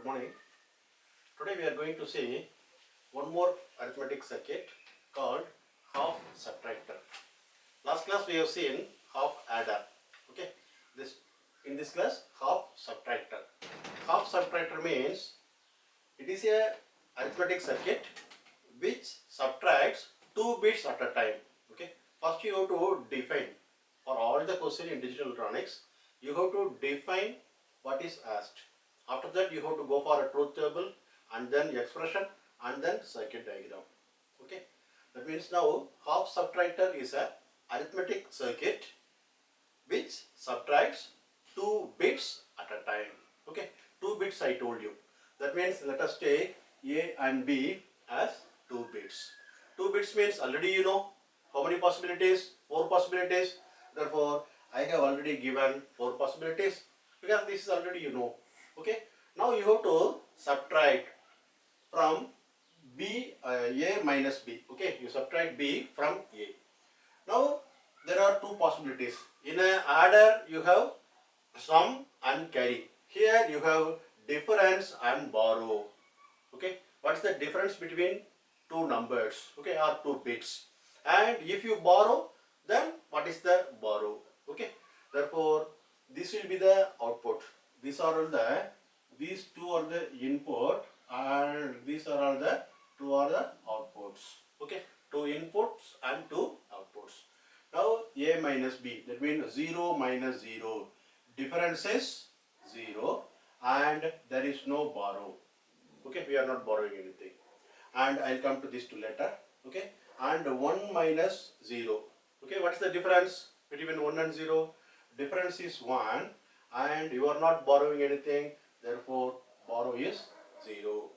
Good morning. Today we are going to see one more arithmetic circuit called half subtractor. Last class we have seen half adder. Okay. In this class half subtractor. Half subtractor means it is a arithmetic circuit which subtracts 2 bits at a time. Okay. First you have to define for all the question in digital electronics. You have to define what is asked. After that you have to go for a truth table and then expression and then circuit diagram. Okay. That means now half subtractor is a arithmetic circuit which subtracts 2 bits at a time. Okay. 2 bits I told you. That means let us take A and B as 2 bits. 2 bits means already you know how many possibilities? 4 possibilities. Therefore I have already given 4 possibilities because this is already you know. Okay. Now you have to subtract from A minus B. Okay. You subtract B from A. Now there are 2 possibilities. In an adder you have sum and carry. Here you have difference and borrow. Okay. What is the difference between 2 numbers? Okay, or 2 bits. And if you borrow, then what is the borrow? Okay. Therefore this will be the output. These two are the input and these are all the 2 are the outputs. Okay. 2 inputs and 2 outputs. Now A minus B, that means 0 minus 0. Difference is 0 and there is no borrow. Okay, we are not borrowing anything. And I'll come to this to later. Okay, and 1 minus 0. Okay, what is the difference between 1 and 0? Difference is 1 and you are not borrowing anything, therefore borrow is 0.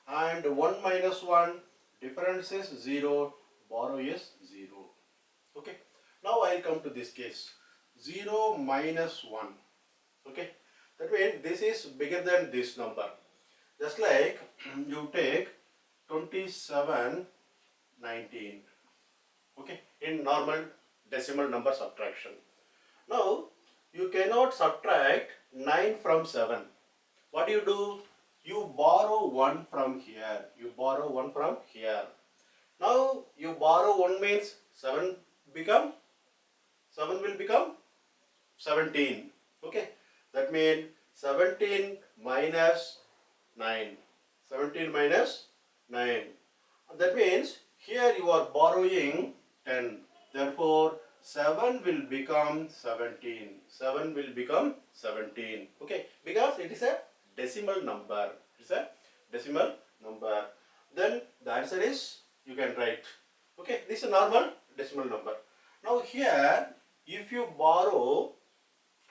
And 1 minus 1, difference is 0, borrow is 0. Okay, now I'll come to this case. 0 minus 1. Okay, that means this is bigger than this number. Just like you take 27, 19. Okay, in normal decimal number subtraction. Now you cannot subtract 9 from 7. What do? You borrow 1 from here. You borrow 1 from here. Now you borrow 1 means 7 will become 17. Okay, that means 17 minus 9. 17 minus 9. That means here you are borrowing 10. Therefore 7 will become 17. 7 will become 17. Okay, because it is a decimal number. It is a decimal number. Then the answer is you can write. Okay, this is a normal decimal number. Now here if you borrow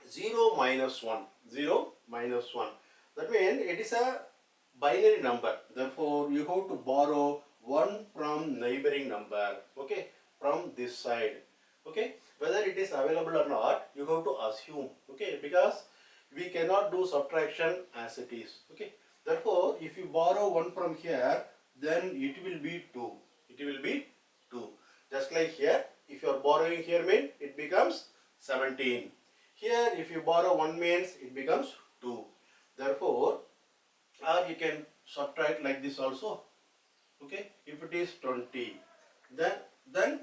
0 minus 1, 0 minus 1, that means it is a binary number. Therefore you have to borrow 1 from neighboring number. Okay, from this side. Okay, whether it is available or not, you have to assume. Okay, because we cannot do subtraction as it is. Okay, therefore if you borrow 1 from here, then it will be 2. It will be 2. Just like here, if you are borrowing here means it becomes 17. Here if you borrow 1 means it becomes 2. Therefore, or you can subtract like this also. Okay, if it is 20, then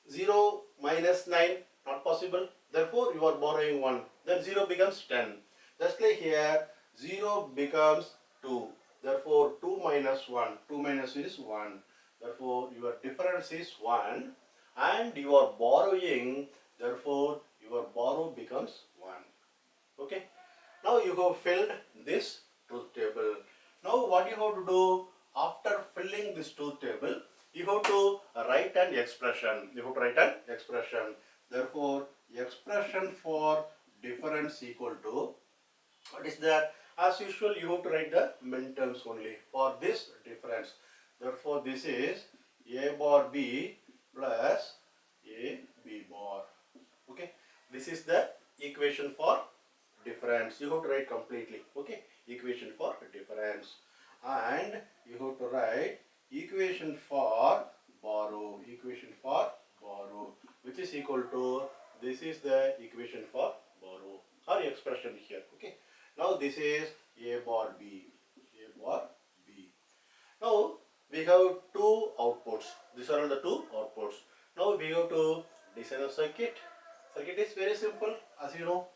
0 minus 9 not possible. Therefore you are borrowing 1. Then 0 becomes 10. Just like here 0 becomes 2. Therefore 2 minus 1. 2 minus is 1. Therefore your difference is 1 and you are borrowing. Therefore your borrow becomes 1. Okay. Now you have filled this truth table. Now what you have to do after filling this truth table, you have to write an expression. You have to write an expression. Therefore expression for difference equal to, what is that? As usual you have to write the min terms only for this difference. Therefore this is A bar B plus A B bar. Okay, this is the equation for difference. You have to write completely. Okay, equation for difference. And you have to write equation for borrow. Equation for borrow, which is equal to, this is the equation for borrow or expression here. Okay, now this is A bar B. we have two outputs. These are all the two outputs. Now we have to design a circuit. Circuit is very simple. As you know,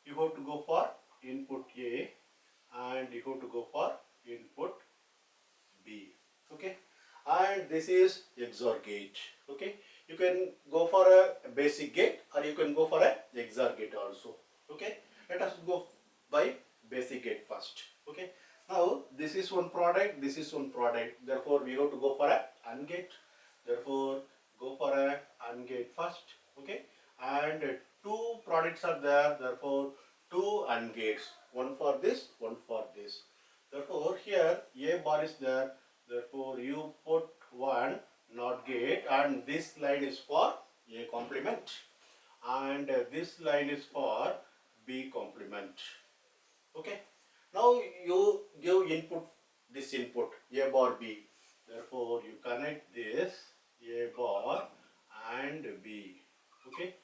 you have to go for input A and you have to go for input B. Okay, and this is XOR gate. Okay, you can go for a basic gate or you can go for a XOR gate also. Okay, let us go by basic gate first. Okay, now this is one product, this is one product. Therefore, we have to go for a AND gate. Therefore, go for a AND gate first. Okay, and two products are there. Therefore, two AND gates. One for this, one for this. Therefore, here A bar is there. Therefore, you put one NOT gate, and this line is for A complement, and this line is for B complement. Okay. Now you give input, this input A bar B. Therefore, you connect this A bar and B. Okay.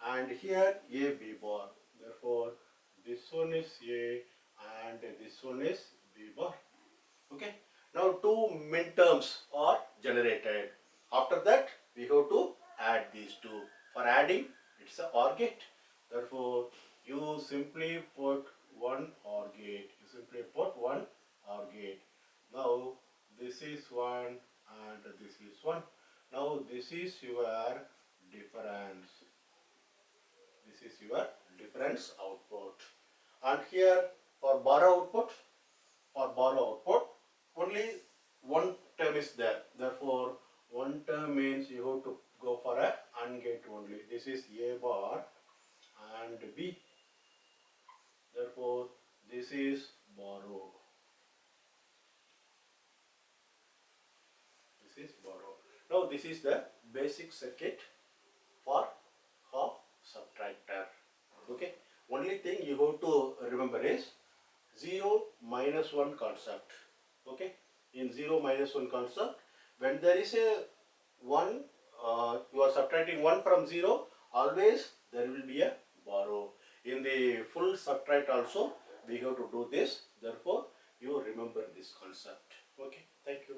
And here A B bar. Therefore, this one is A and this one is B bar. Okay. Now two minterms are generated. After that, we have to add these two. For adding, it's a OR gate. Therefore, you simply put one OR gate. You simply put one OR gate. Now this is one and this is one. Now this is your difference. This is your difference output. And here for bar output, only one term is there. Therefore, one term means you have to go for a AND gate only. This is A bar and B. Therefore, this is borrow. This is borrow. Now, this is the basic circuit for half subtractor. Okay. Only thing you have to remember is 0 minus 1 concept. Okay. In 0 minus 1 concept, when there is a 1, you are subtracting 1 from 0, always there will be a borrow. In the full subtract also, we have to do this. Therefore, you remember this concept. Okay. Thank you.